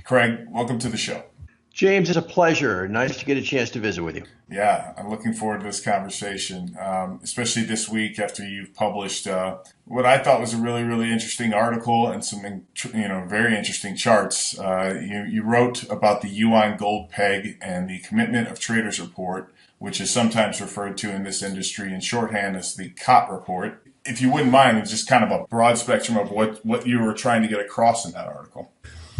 Craig, welcome to the show. James, it's a pleasure. Nice to get a chance to visit with you. Yeah, I'm looking forward to this conversation, especially this week after you've published what I thought was a really, really interesting article and some, very interesting charts. You wrote about the yuan gold peg and the commitment of traders report, which is sometimes referred to in this industry in shorthand as the COT report. If you wouldn't mind, it's just kind of a broad spectrum of what you were trying to get across in that article.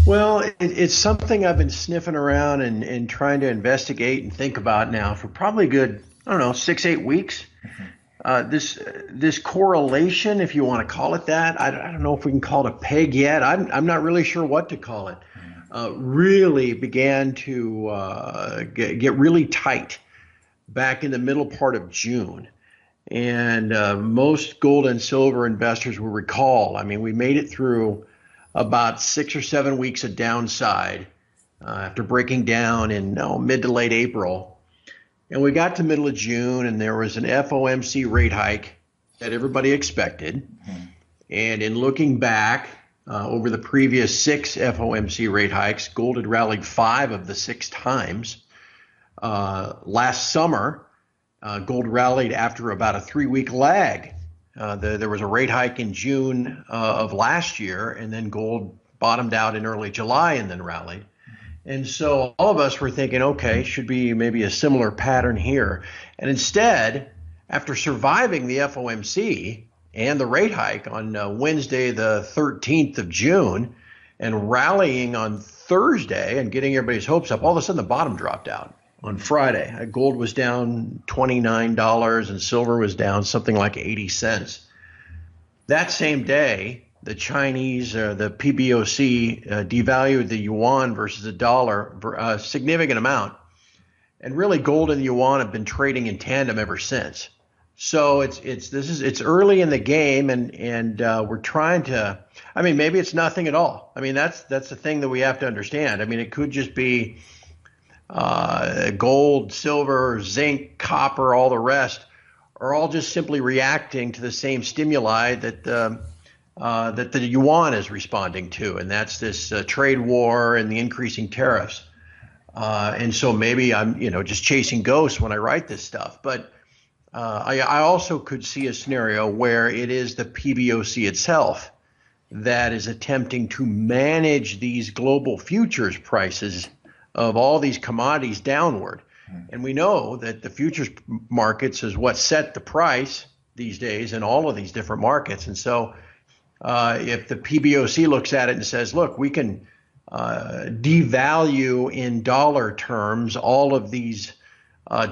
Well, it's something I've been sniffing around and trying to investigate and think about now for probably good, I don't know, 6, 8 weeks. This correlation, if you want to call it that, I don't know if we can call it a peg yet. I'm not really sure what to call it. Really began to get really tight back in the middle part of June. And most gold and silver investors will recall, I mean, we made it through about 6 or 7 weeks of downside after breaking down in mid to late April. And we got to middle of June, and there was an FOMC rate hike that everybody expected. And in looking back over the previous 6 FOMC rate hikes, gold had rallied 5 of the 6 times. Last summer, gold rallied after about a 3-week lag. There was a rate hike in June of last year, and then gold bottomed out in early July and then rallied. And so all of us were thinking, okay, should be maybe a similar pattern here. And instead, after surviving the FOMC and the rate hike on Wednesday, the 13th of June, and rallying on Thursday and getting everybody's hopes up, all of a sudden the bottom dropped out. On Friday, gold was down $29 and silver was down something like 80 cents. That same day, the Chinese, the PBOC, devalued the yuan versus the dollar a significant amount. And really, gold and yuan have been trading in tandem ever since. So it's early in the game, and we're trying to. I mean, maybe it's nothing at all. I mean, that's the thing that we have to understand. I mean, it could just be gold, silver, zinc, copper, all the rest are all just simply reacting to the same stimuli that the yuan is responding to, and that's this trade war and the increasing tariffs. And so maybe I'm just chasing ghosts when I write this stuff, but I also could see a scenario where it is the PBOC itself that is attempting to manage these global futures prices of all these commodities downward. And we know that the futures markets is what set the price these days in all of these different markets. And so if the PBOC looks at it and says, look, we can devalue in dollar terms all of these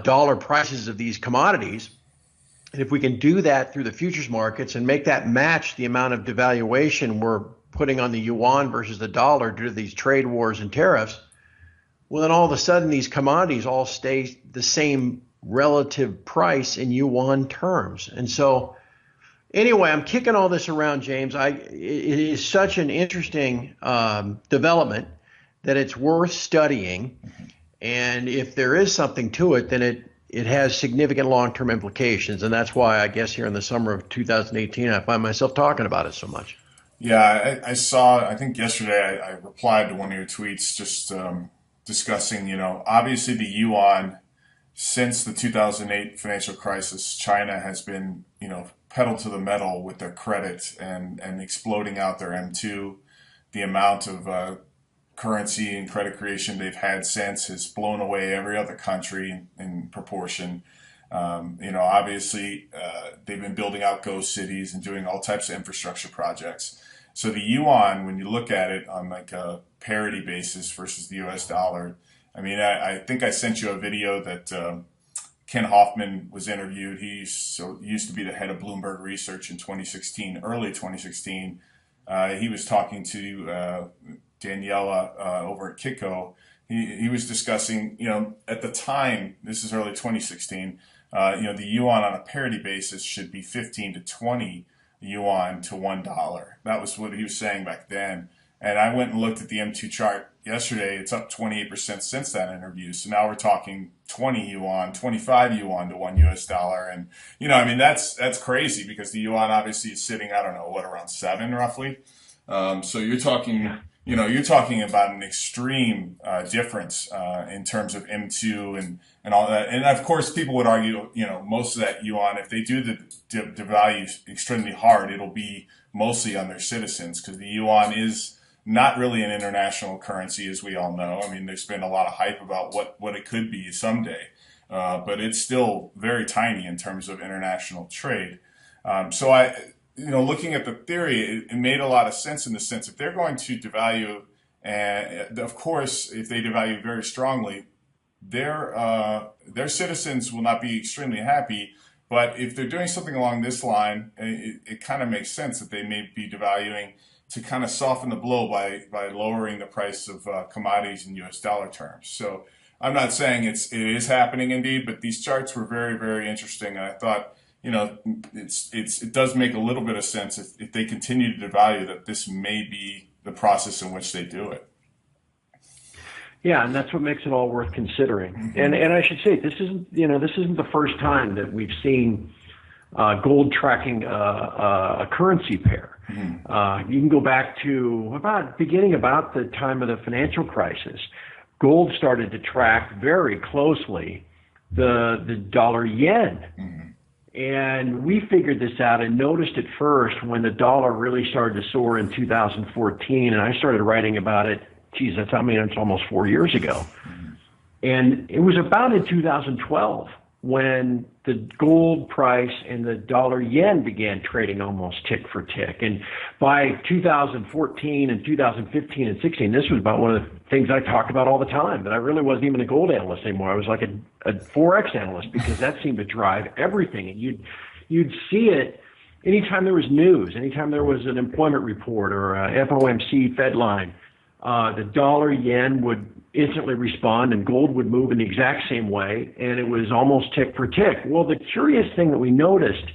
dollar prices of these commodities, and if we can do that through the futures markets and make that match the amount of devaluation we're putting on the yuan versus the dollar due to these trade wars and tariffs, well, then all of a sudden these commodities all stay the same relative price in yuan terms. And so anyway, I'm kicking all this around, James. It is such an interesting development that it's worth studying. And if there is something to it, then it has significant long-term implications. And that's why I guess here in the summer of 2018, I find myself talking about it so much. Yeah, I saw, I think yesterday I replied to one of your tweets just discussing, obviously the yuan since the 2008 financial crisis, China has been, pedal to the metal with their credit and exploding out their M2. The amount of currency and credit creation they've had since has blown away every other country in proportion. Obviously, they've been building out ghost cities and doing all types of infrastructure projects. So the yuan, when you look at it on like a parity basis versus the US dollar, I mean, I think I sent you a video that Ken Hoffman was interviewed. He used to be the head of Bloomberg Research in 2016, early 2016. He was talking to Daniela over at Kiko. He was discussing, at the time, this is early 2016, the yuan on a parity basis should be 15 to 20 yuan to $1. That was what he was saying back then. And I went and looked at the M2 chart yesterday. It's up 28% since that interview. So now we're talking 20 yuan, 25 yuan to $1. And, that's crazy because the yuan obviously is sitting, I don't know, around 7 roughly. So you're talking, you're talking about an extreme difference in terms of M2 and all that. And of course, people would argue, most of that yuan, if they do the devalue extremely hard, it'll be mostly on their citizens because the yuan is not really an international currency, as we all know. I mean, there's been a lot of hype about what it could be someday, but it's still very tiny in terms of international trade. Looking at the theory, it made a lot of sense in the sense if they're going to devalue, and of course, if they devalue very strongly, their citizens will not be extremely happy. But if they're doing something along this line, it kind of makes sense that they may be devaluing to kind of soften the blow by lowering the price of commodities in U.S. dollar terms. So I'm not saying it is happening indeed, but these charts were very, very interesting, and I thought, it does make a little bit of sense if they continue to devalue that this may be the process in which they do it. Yeah, and that's what makes it all worth considering. Mm-hmm. And I should say this isn't the first time that we've seen gold tracking a currency pair. Mm-hmm. You can go back to about the time of the financial crisis. Gold started to track very closely the dollar yen. Mm-hmm. And we figured this out and noticed it first when the dollar really started to soar in 2014. And I started writing about it. Geez, it's almost 4 years ago. Mm-hmm. And it was about in 2012 when the gold price and the dollar yen began trading almost tick for tick. And by 2014 and 2015 and 16, this was about one of the things I talked about all the time, that I really wasn't even a gold analyst anymore. I was like a Forex analyst because that seemed to drive everything. And you'd see it anytime there was news, anytime there was an employment report or a FOMC Fed line, the dollar yen would instantly respond and gold would move in the exact same way, and it was almost tick for tick. Well, the curious thing that we noticed,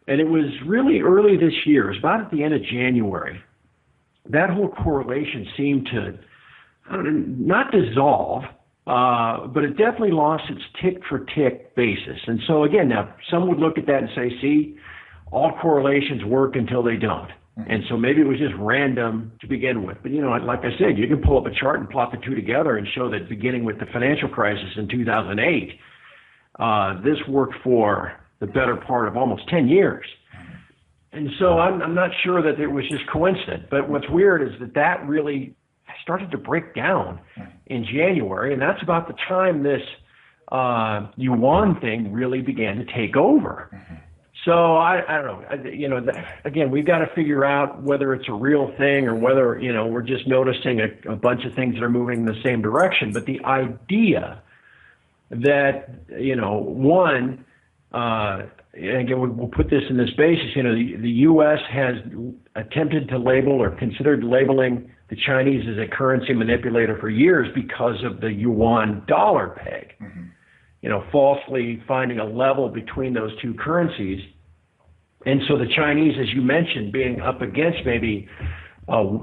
and it was really early this year, it was about at the end of January, that whole correlation seemed to not dissolve, but it definitely lost its tick for tick basis. And so again, now some would look at that and say, see, all correlations work until they don't. And so maybe it was just random to begin with. But, like I said, you can pull up a chart and plot the two together and show that beginning with the financial crisis in 2008, this worked for the better part of almost 10 years. And so I'm not sure that it was just coincident. But what's weird is that really started to break down in January. And that's about the time this yuan thing really began to take over. So I don't know. Again, we've got to figure out whether it's a real thing or whether we're just noticing a bunch of things that are moving in the same direction. But the idea that one, and again we'll put this in this basis. The U.S. has attempted to label or considered labeling the Chinese as a currency manipulator for years because of the yuan dollar peg. Mm-hmm. Falsely finding a level between those two currencies. And so the Chinese, as you mentioned, being up against maybe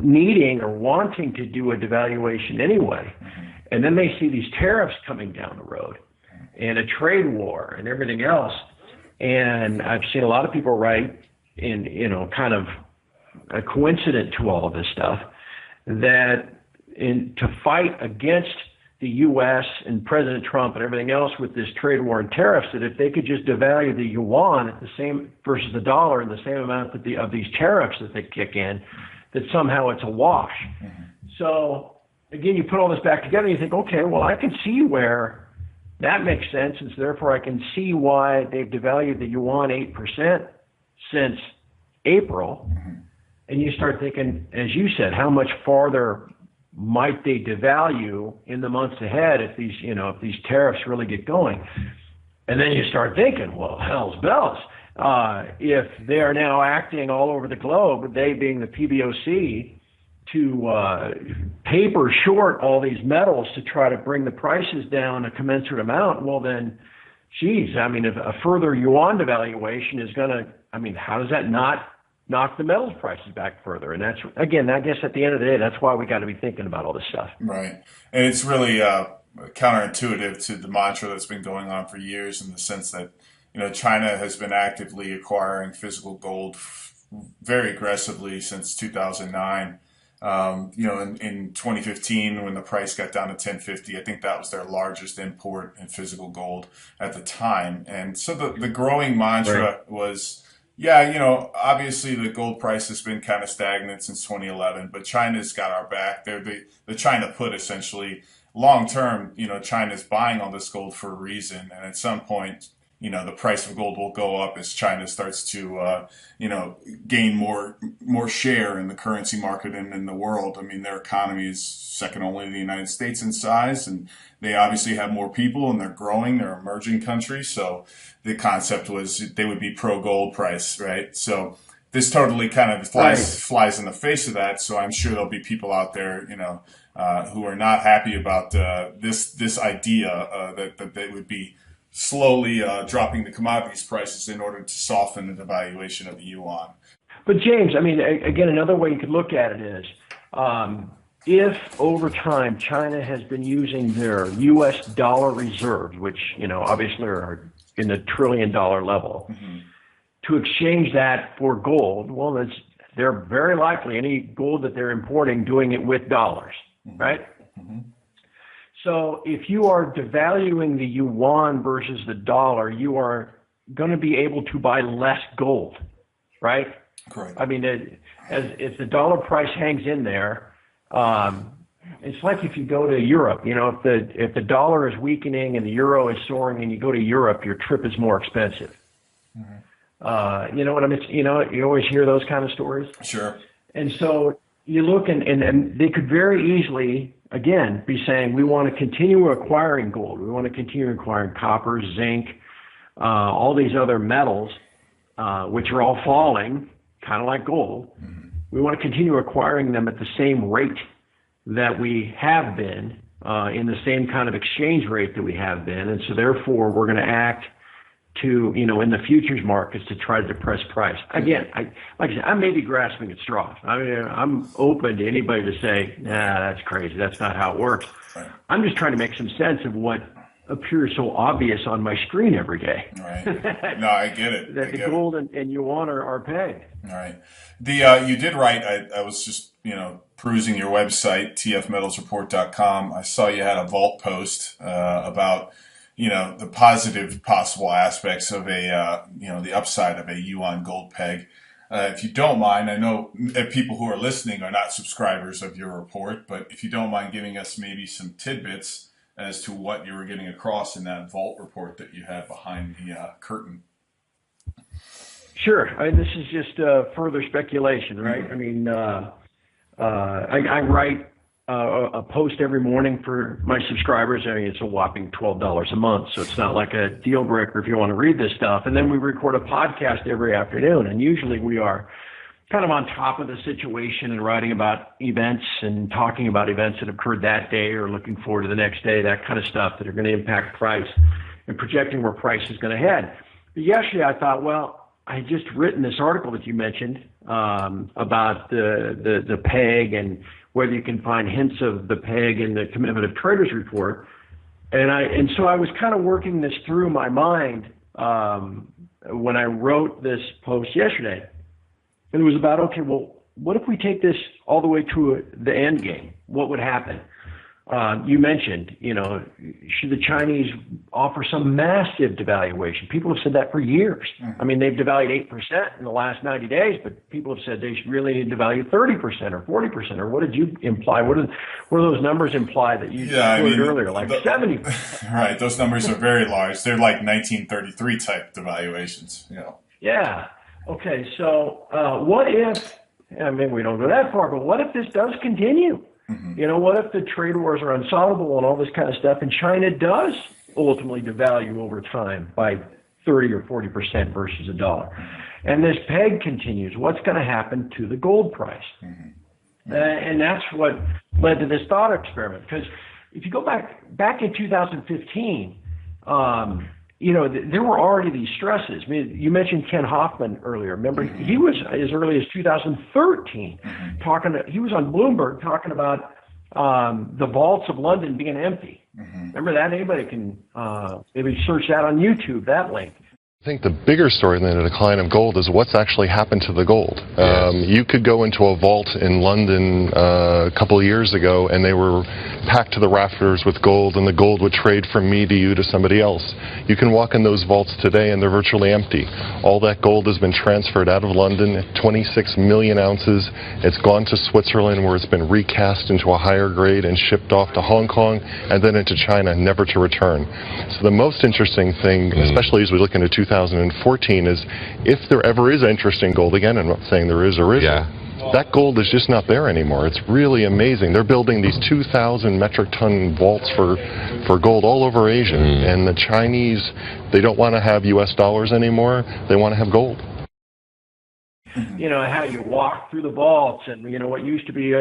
needing or wanting to do a devaluation anyway. And then they see these tariffs coming down the road and a trade war and everything else. And I've seen a lot of people write in, kind of a coincident to all of this stuff, that to fight against the U.S. and President Trump and everything else with this trade war and tariffs, that if they could just devalue the yuan at the same versus the dollar in the same amount of these tariffs that they kick in, that somehow it's a wash. Mm-hmm. So again, you put all this back together and you think, okay, well, I can see where that makes sense, and so therefore I can see why they've devalued the yuan 8% since April. Mm-hmm. And you start thinking, as you said, how much farther might they devalue in the months ahead if these tariffs really get going? And then you start thinking, well, hell's bells. If they are now acting all over the globe, they being the PBOC, to paper short all these metals to try to bring the prices down a commensurate amount, well then, geez, if a further yuan devaluation is going to, how does that not knock the metals prices back further? And that's, again, I guess at the end of the day, that's why we got to be thinking about all this stuff. Right. And it's really counterintuitive to the mantra that's been going on for years, in the sense that, China has been actively acquiring physical gold very aggressively since 2009. In 2015, when the price got down to 1050, I think that was their largest import in physical gold at the time. And so the growing mantra was, yeah, obviously the gold price has been kind of stagnant since 2011, but China's got our back. They're the China put, essentially. Long term, China's buying all this gold for a reason. And at some point, the price of gold will go up as China starts to, gain more share in the currency market and in the world. I mean, their economy is second only to the United States in size, and they obviously have more people, and they're growing. They're an emerging country, so the concept was they would be pro gold price, right? So this totally kind of flies in the face of that. So I'm sure there'll be people out there, who are not happy about this idea that they would be slowly dropping the commodities prices in order to soften the devaluation of the yuan. But James, I mean, again, another way you could look at it is, if over time China has been using their U.S. dollar reserves, which obviously are in the $1 trillion level, to exchange that for gold, well, they're very likely any gold that they're importing doing it with dollars, right? So if you are devaluing the yuan versus the dollar, you are going to be able to buy less gold, right? Correct. I mean, if the dollar price hangs in there, it's like if you go to Europe, if the dollar is weakening and the euro is soaring and you go to Europe, your trip is more expensive. You know what I mean? You always hear those kind of stories. Sure. And so you look and they could very easily, again, be saying, we want to continue acquiring gold. We want to continue acquiring copper, zinc, all these other metals, which are all falling, kind of like gold. We want to continue acquiring them at the same rate that we have been, in the same kind of exchange rate that we have been. And so therefore, we're going to act to, in the futures markets to try to depress price. Again, like I said, I may be grasping at straws. I mean, I'm open to anybody to say, nah, that's crazy. That's not how it works. Right. I'm just trying to make some sense of what appears so obvious on my screen every day. Right. No, I get it. That the gold and yuan are pegged. All right. You did right. I was just, perusing your website, tfmetalsreport.com. I saw you had a vault post about the positive possible aspects of the upside of a yuan gold peg. If you don't mind, I know people who are listening are not subscribers of your report, but if you don't mind giving us maybe some tidbits as to what you were getting across in that vault report that you had behind the curtain. Sure. This is just further speculation, right? I mean, I write a post every morning for my subscribers. I mean, it's a whopping $12 a month, so it's not like a deal breaker if you want to read this stuff. And then we record a podcast every afternoon, and usually we are kind of on top of the situation and writing about events and talking about events that occurred that day or looking forward to the next day, that kind of stuff that are going to impact price and projecting where price is going to head. But yesterday I thought, well, I had just written this article that you mentioned about the PEG and whether you can find hints of the PEG in the Commitment of Traders report. And so I was kind of working this through my mind when I wrote this post yesterday. And it was about, okay, well, what if we take this all the way to the end game? What would happen? You mentioned, should the Chinese offer some massive devaluation? People have said that for years. I mean, they've devalued 8% in the last 90 days, but people have said they should really need to devalue 30% or 40%. Or what did you imply? What do those numbers imply that you quoted earlier, like 70%? Right. Those numbers are very large. They're like 1933 type devaluations. Yeah. Okay. So what if, I mean, we don't go that far, but what if this does continue? What if the trade wars are unsolvable and all this kind of stuff, and China does ultimately devalue over time by 30 or 40% versus a dollar? And this peg continues. What's going to happen to the gold price? And that's what led to this thought experiment. Because if you go back in 2015, there were already these stresses. I mean, you mentioned Ken Hoffman earlier. Remember, he was as early as 2013 he was on Bloomberg talking about the vaults of London being empty. Remember that? Anybody can maybe search that on YouTube, that link. I think the bigger story than the decline of gold is what's actually happened to the gold. Yes. You could go into a vault in London a couple of years ago, and they were packed to the rafters with gold, and the gold would trade from me to you to somebody else. You can walk in those vaults today, and they're virtually empty. All that gold has been transferred out of London, 26 million ounces. It's gone to Switzerland, where it's been recast into a higher grade and shipped off to Hong Kong, and then into China, never to return. So the most interesting thing, especially as we look into 2014, is if there ever is interest in gold again, I'm not saying there is or isn't, that gold is just not there anymore. It's really amazing. They're building these 2,000 metric ton vaults for gold all over Asia. And the Chinese, they don't want to have U.S. dollars anymore. They want to have gold. You know, how you walk through the vaults and, you know, what used to be,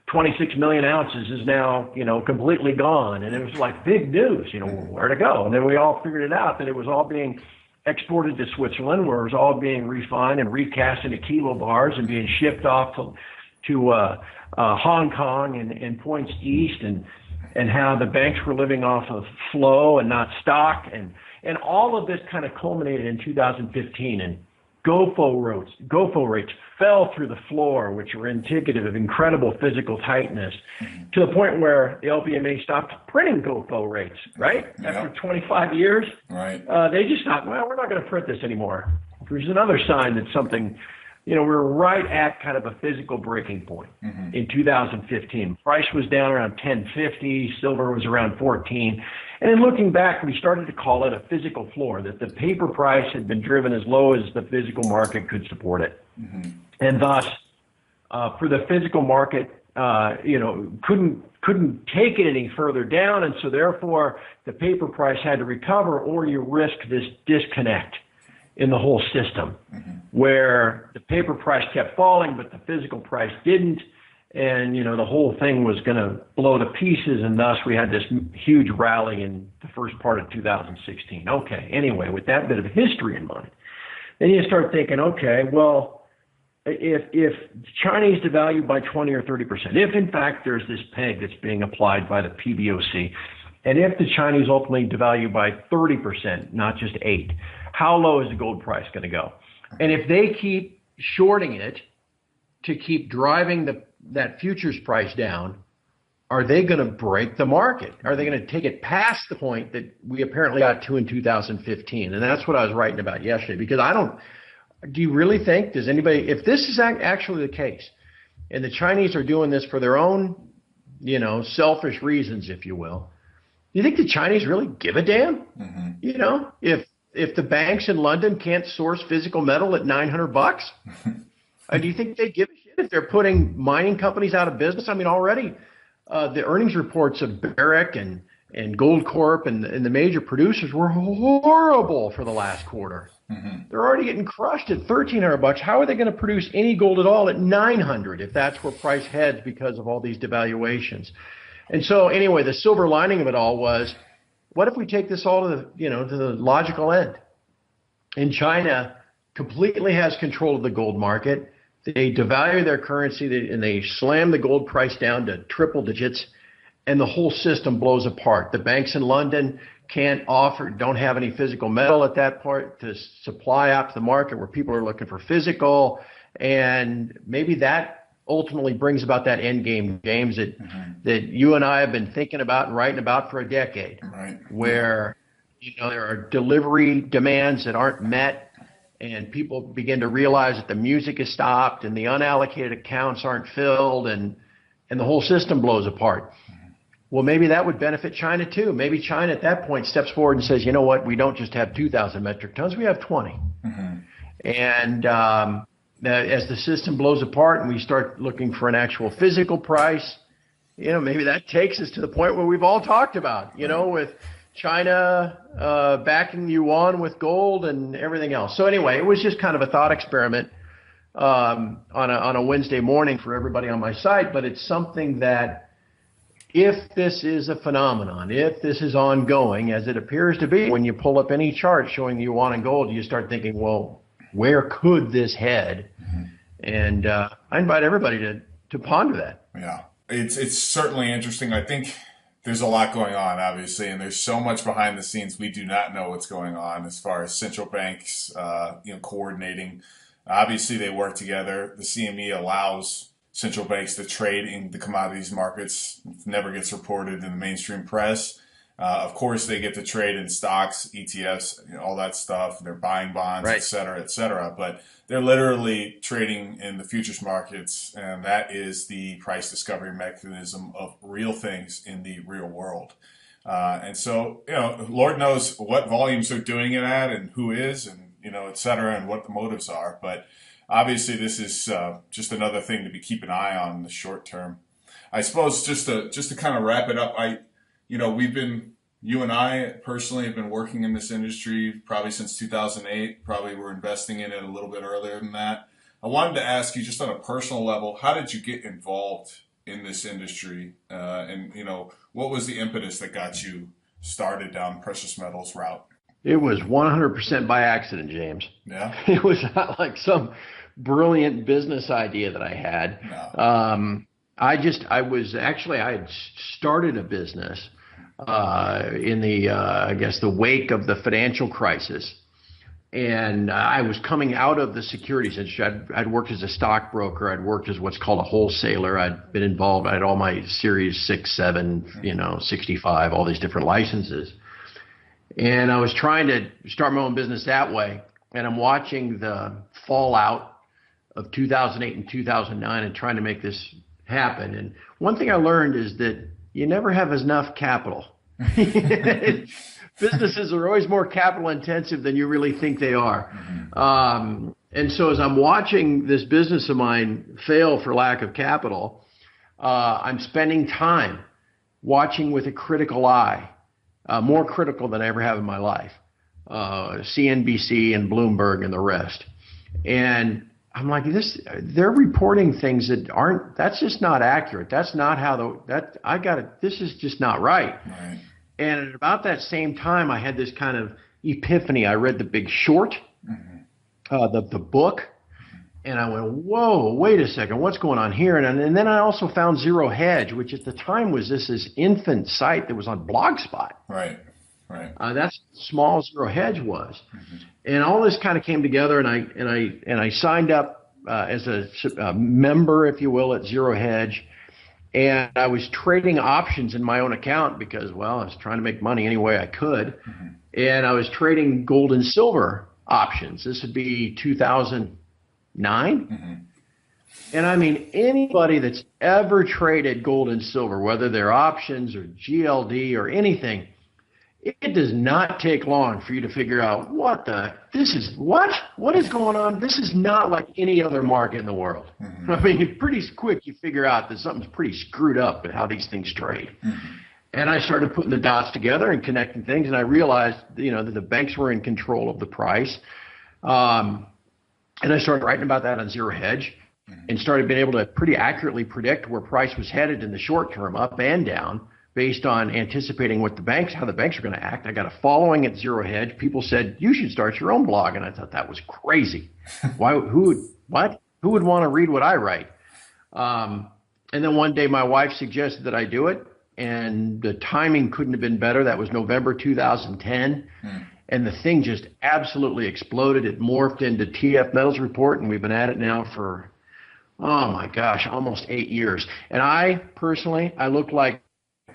26 million ounces is now, completely gone. And it was like big news, where to go. And then we all figured it out that it was all being exported to Switzerland, where it was all being refined and recast into kilo bars and being shipped off to Hong Kong and points east, and how the banks were living off of flow and not stock. And all of this kind of culminated in 2015. And GOFO rates fell through the floor, which were indicative of incredible physical tightness, to the point where the LBMA stopped printing GOFO rates, right? Yep. After 25 years, right. They just thought, well, we're not going to print this anymore. Which is another sign that something, we're right at kind of a physical breaking point in 2015. Price was down around 1050, silver was around 14. And in looking back, we started to call it a physical floor, that the paper price had been driven as low as the physical market could support it. And thus, for the physical market, couldn't take it any further down. And so therefore, the paper price had to recover, or you risk this disconnect in the whole system, where the paper price kept falling, but the physical price didn't. And, the whole thing was going to blow to pieces, and thus we had this huge rally in the first part of 2016. Okay, anyway, with that bit of history in mind, then you start thinking, okay, well, if Chinese devalue by 20 or 30%, if in fact there's this peg that's being applied by the PBOC, and if the Chinese ultimately devalue by 30%, not just 8%, how low is the gold price going to go? And if they keep shorting it to keep driving that futures price down, are they going to break the market? Are they going to take it past the point that we apparently got to in 2015? And that's what I was writing about yesterday, because do you really think, if this is actually the case, and the Chinese are doing this for their own, selfish reasons, if you will, do you think the Chinese really give a damn? If the banks in London can't source physical metal at $900, do you think they give a shit if they're putting mining companies out of business? I mean, already the earnings reports of Barrick and Goldcorp and the major producers were horrible for the last quarter. They're already getting crushed at $1,300. How are they going to produce any gold at all at $900 if that's where price heads because of all these devaluations? And so anyway, the silver lining of it all was, what if we take this all to the logical end? And China completely has control of the gold market. They devalue their currency, and they slam the gold price down to triple digits, and the whole system blows apart. The banks in London don't have any physical metal at that point to supply out to the market where people are looking for physical, and maybe that ultimately brings about that end game, James, that you and I have been thinking about and writing about for a decade, where there are delivery demands that aren't met, and people begin to realize that the music is stopped and the unallocated accounts aren't filled, and the whole system blows apart. Well, maybe that would benefit China too. Maybe China at that point steps forward and says, you know what, we don't just have 2,000 metric tons, we have 20. And as the system blows apart and we start looking for an actual physical price, maybe that takes us to the point where we've all talked about, with China backing yuan with gold and everything else. So anyway, it was just kind of a thought experiment on a Wednesday morning for everybody on my site, but it's something that, if this is a phenomenon, if this is ongoing, as it appears to be, when you pull up any chart showing the yuan and gold, you start thinking, well, where could this head? And I invite everybody to ponder that. Yeah, it's certainly interesting. I think there's a lot going on, obviously, and there's so much behind the scenes. We do not know what's going on as far as central banks, coordinating. Obviously, they work together. The CME allows central banks to trade in the commodities markets. It never gets reported in the mainstream press. Of course, they get to trade in stocks, ETFs, all that stuff. They're buying bonds, et Right. cetera, et cetera. But they're literally trading in the futures markets, and that is the price discovery mechanism of real things in the real world. And so, Lord knows what volumes they're doing it at, and who is, and et cetera, and what the motives are. But obviously, this is just another thing to be keep an eye on in the short term. I suppose just to kind of wrap it up, you and I personally have been working in this industry probably since 2008. Probably we're investing in it a little bit earlier than that. I wanted to ask you just on a personal level, how did you get involved in this industry? And what was the impetus that got you started down precious metals route? It was 100% by accident, James. Yeah. It was not like some brilliant business idea that I had. No. I had started a business in the, I guess, the wake of the financial crisis. And I was coming out of the securities industry. I'd worked as a stockbroker. I'd worked as what's called a wholesaler. I'd been involved. I had all my Series 6, 7, 65, all these different licenses. And I was trying to start my own business that way. And I'm watching the fallout of 2008 and 2009 and trying to make this happen. And one thing I learned is that you never have enough capital. Businesses are always more capital intensive than you really think they are. And so as I'm watching this business of mine fail for lack of capital, I'm spending time watching with a critical eye, more critical than I ever have in my life, CNBC and Bloomberg and the rest. And I'm like, they're reporting things that's just not accurate. That's not how this is just not right. Right. And at about that same time, I had this kind of epiphany. I read The Big Short, the book, and I went, whoa, wait a second, what's going on here? And then I also found Zero Hedge, which at the time was this infant site that was on Blogspot. Right. That's how small Zero Hedge was. And all this kind of came together, and I signed up as a member, if you will, at Zero Hedge. And I was trading options in my own account because, well, I was trying to make money any way I could. And I was trading gold and silver options. This would be 2009. And I mean, anybody that's ever traded gold and silver, whether they're options or GLD or anything, it does not take long for you to figure out what is going on. This is not like any other market in the world. I mean, pretty quick you figure out that something's pretty screwed up at how these things trade. And I started putting the dots together and connecting things, and I realized, that the banks were in control of the price. And I started writing about that on Zero Hedge and started being able to pretty accurately predict where price was headed in the short term, up and down, based on anticipating how the banks are going to act. I got a following at Zero Hedge. People said, you should start your own blog. And I thought that was crazy. Who would want to read what I write? And then one day my wife suggested that I do it. And the timing couldn't have been better. That was November 2010. And the thing just absolutely exploded. It morphed into TF Metals Report. And we've been at it now for, oh my gosh, almost 8 years. And I personally, look like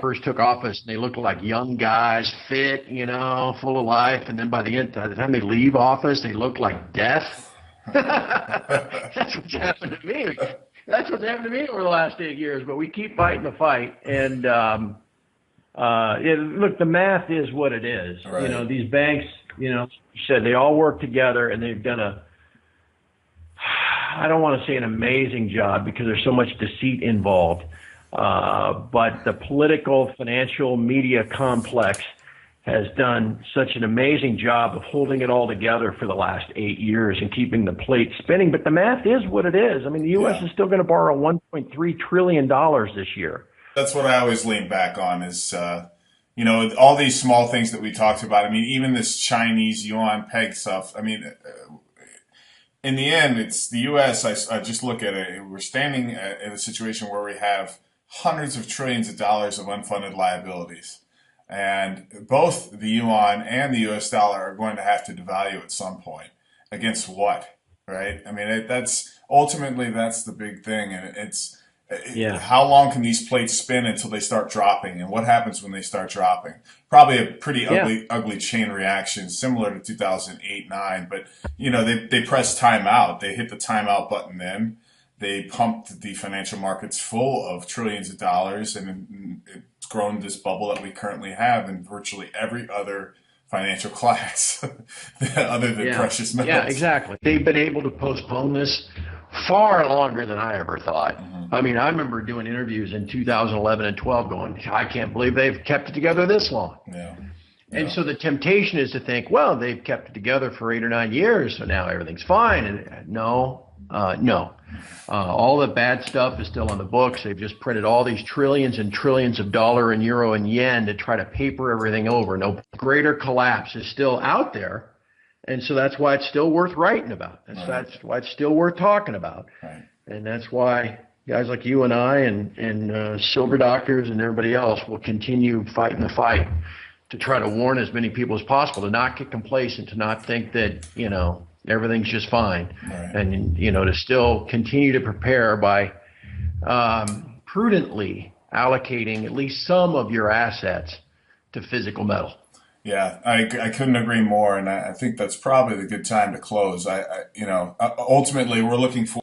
first took office, and they look like young guys, fit, full of life. And then by the time they leave office, they look like death. That's what's happened to me. That's what's happened to me over the last 8 years. But we keep fighting the fight. And look, the math is what it is. Right. These banks, you said they all work together, and they've done I don't want to say an amazing job because there's so much deceit involved. But the political, financial, media complex has done such an amazing job of holding it all together for the last 8 years and keeping the plate spinning. But the math is what it is. I mean, the U.S. is still going to borrow $1.3 trillion this year. That's what I always lean back on is, all these small things that we talked about. I mean, even this Chinese yuan peg stuff. I mean, in the end, it's the U.S. I just look at it. We're standing in a situation where we have hundreds of trillions of dollars of unfunded liabilities. And both the yuan and the US dollar are going to have to devalue at some point. Against what? Right? I mean, that's ultimately that's the big thing. And Yeah. how long can these plates spin until they start dropping? And what happens when they start dropping? Probably a pretty Yeah. ugly chain reaction, similar to 2008-9. But, they pressed timeout. They hit the timeout button then. They pumped the financial markets full of trillions of dollars, and it's grown this bubble that we currently have in virtually every other financial class other than Yeah. precious Yeah, metals. exactly. They've been able to postpone this far longer than I ever thought. I mean, I remember doing interviews in 2011 and 12 going, I can't believe they've kept it together this long. Yeah. And Yeah. so the temptation is to think, well, they've kept it together for 8 or 9 years, so now everything's fine. And no, no. All the bad stuff is still on the books. They've just printed all these trillions and trillions of dollar and euro and yen to try to paper everything over. No greater collapse is still out there. And so that's why it's still worth writing about. That's why it's still worth talking about. Right. And that's why guys like you and I and silver doctors and everybody else will continue fighting the fight to try to warn as many people as possible to not get complacent, to not think that, everything's just fine. Right. And, to still continue to prepare by prudently allocating at least some of your assets to physical metal. Yeah, I couldn't agree more, and I think that's probably the good time to close. Ultimately, we're looking for